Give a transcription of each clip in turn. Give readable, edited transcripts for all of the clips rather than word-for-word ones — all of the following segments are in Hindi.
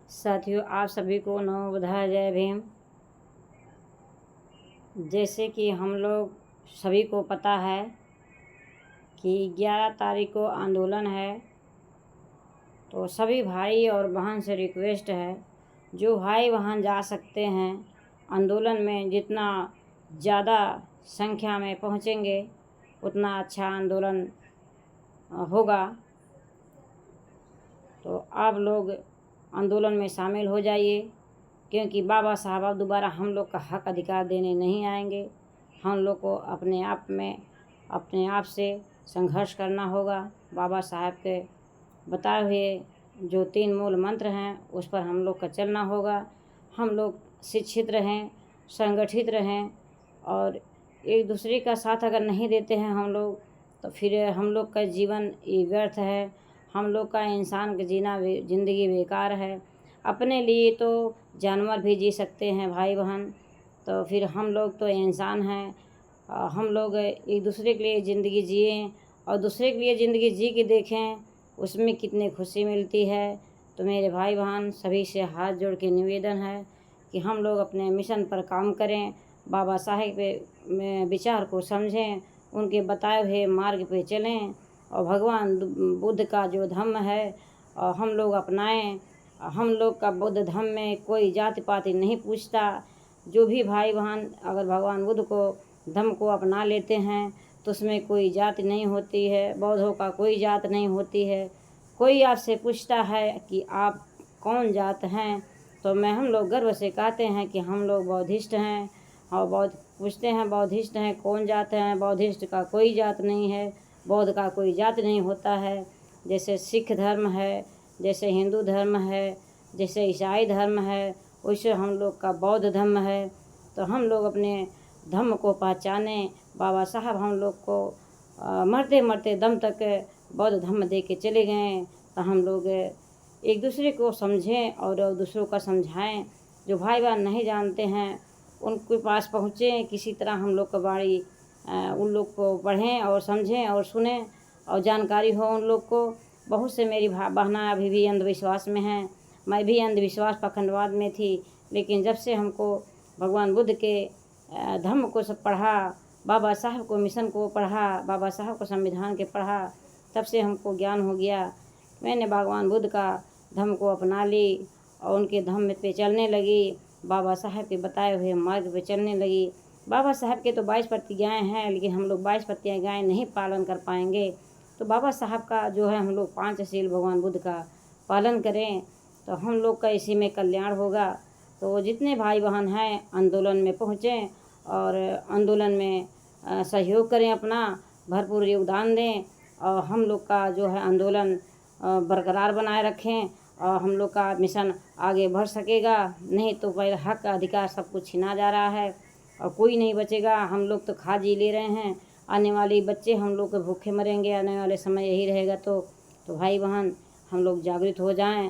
साथियों, आप सभी को नमो बुद्धाय, जय भीम। जैसे कि हम लोग सभी को पता है कि 11 तारीख को आंदोलन है, तो सभी भाई और बहन से रिक्वेस्ट है, जो भाई बहन जा सकते हैं आंदोलन में, जितना ज़्यादा संख्या में पहुँचेंगे उतना अच्छा आंदोलन होगा। तो आप लोग आंदोलन में शामिल हो जाइए, क्योंकि बाबा साहब अब दोबारा हम लोग का हक अधिकार देने नहीं आएंगे। हम लोग को अपने आप से संघर्ष करना होगा। बाबा साहब के बताए हुए जो 3 मूल मंत्र हैं उस पर हम लोग का चलना होगा। हम लोग शिक्षित रहें, संगठित रहें, और एक दूसरे का साथ अगर नहीं देते हैं हम लोग, तो फिर हम लोग का जीवन ये व्यर्थ है। हम लोग का इंसान का जीना ज़िंदगी बेकार है। अपने लिए तो जानवर भी जी सकते हैं भाई बहन, तो फिर हम लोग तो इंसान हैं। हम लोग एक दूसरे के लिए ज़िंदगी जिएं और दूसरे के लिए ज़िंदगी जी के देखें, उसमें कितनी खुशी मिलती है। तो मेरे भाई बहन सभी से हाथ जोड़ के निवेदन है कि हम लोग अपने मिशन पर काम करें, बाबा साहेब के विचार को समझें, उनके बताए हुए मार्ग पे चलें, और भगवान बुद्ध का जो धम्म है हम लोग अपनाएं। हम लोग का बुद्ध धम्म में कोई जाति पाति नहीं पूछता। जो भी भाई बहन अगर भगवान बुद्ध को धम्म को अपना लेते हैं तो उसमें कोई जाति नहीं होती है, बौद्धों का कोई जात नहीं होती है। कोई आपसे पूछता है कि आप कौन जात हैं, तो हम लोग गर्व से कहते हैं कि हम लोग बौद्धिस्ट हैं। और पूछते हैं बौद्धिस्ट हैं, कौन जात हैं? बौद्धिस्ट का कोई जात नहीं है, बौद्ध का कोई जात नहीं होता है। जैसे सिख धर्म है, जैसे हिंदू धर्म है, जैसे ईसाई धर्म है, वैसे हम लोग का बौद्ध धर्म है। तो हम लोग अपने धर्म को पहचानें। बाबा साहब हम लोग को मरते मरते दम तक बौद्ध धर्म दे के चले गए। तो हम लोग एक दूसरे को समझें और दूसरों का समझाएं। जो भाई बहन नहीं जानते हैं उनके पास पहुँचें, किसी तरह हम लोग का बाणी उन लोग को पढ़ें और समझें और सुनें और जानकारी हो उन लोग को। बहुत से मेरी बहना अभी भी अंधविश्वास में हैं। मैं भी अंधविश्वास पखंडवाद में थी, लेकिन जब से हमको भगवान बुद्ध के धम्म को सब पढ़ा, बाबा साहब को मिशन को पढ़ा, बाबा साहब को संविधान के पढ़ा, तब से हमको ज्ञान हो गया। मैंने भगवान बुद्ध का धम्म को अपना ली और उनके धम्म पे चलने लगी, बाबा साहब के बताए हुए मार्ग पे चलने लगी। बाबा साहब के तो 22 प्रतिज्ञाएँ हैं, लेकिन हम लोग 22 प्रतिज्ञाएँ नहीं पालन कर पाएंगे। तो बाबा साहब का जो है हम लोग 5 शील भगवान बुद्ध का पालन करें, तो हम लोग का इसी में कल्याण होगा। तो जितने भाई बहन हैं आंदोलन में पहुँचें और आंदोलन में सहयोग करें, अपना भरपूर योगदान दें, और हम लोग का जो है आंदोलन बरकरार बनाए रखें, और हम लोग का मिशन आगे बढ़ सकेगा। नहीं तो फिर हक अधिकार सब कुछ छीना जा रहा है और कोई नहीं बचेगा। हम लोग तो खा जी ले रहे हैं, आने वाले बच्चे हम लोग के भूखे मरेंगे, आने वाले समय यही रहेगा। तो भाई बहन हम लोग जागृत हो जाएं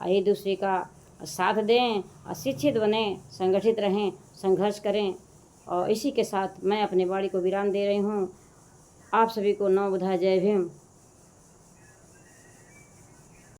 और एक दूसरे का साथ दें और शिक्षित बनें, संगठित रहें, संघर्ष करें। और इसी के साथ मैं अपने वाणी को विराम दे रही हूँ। आप सभी को नमो बुद्धाय, जय भीम।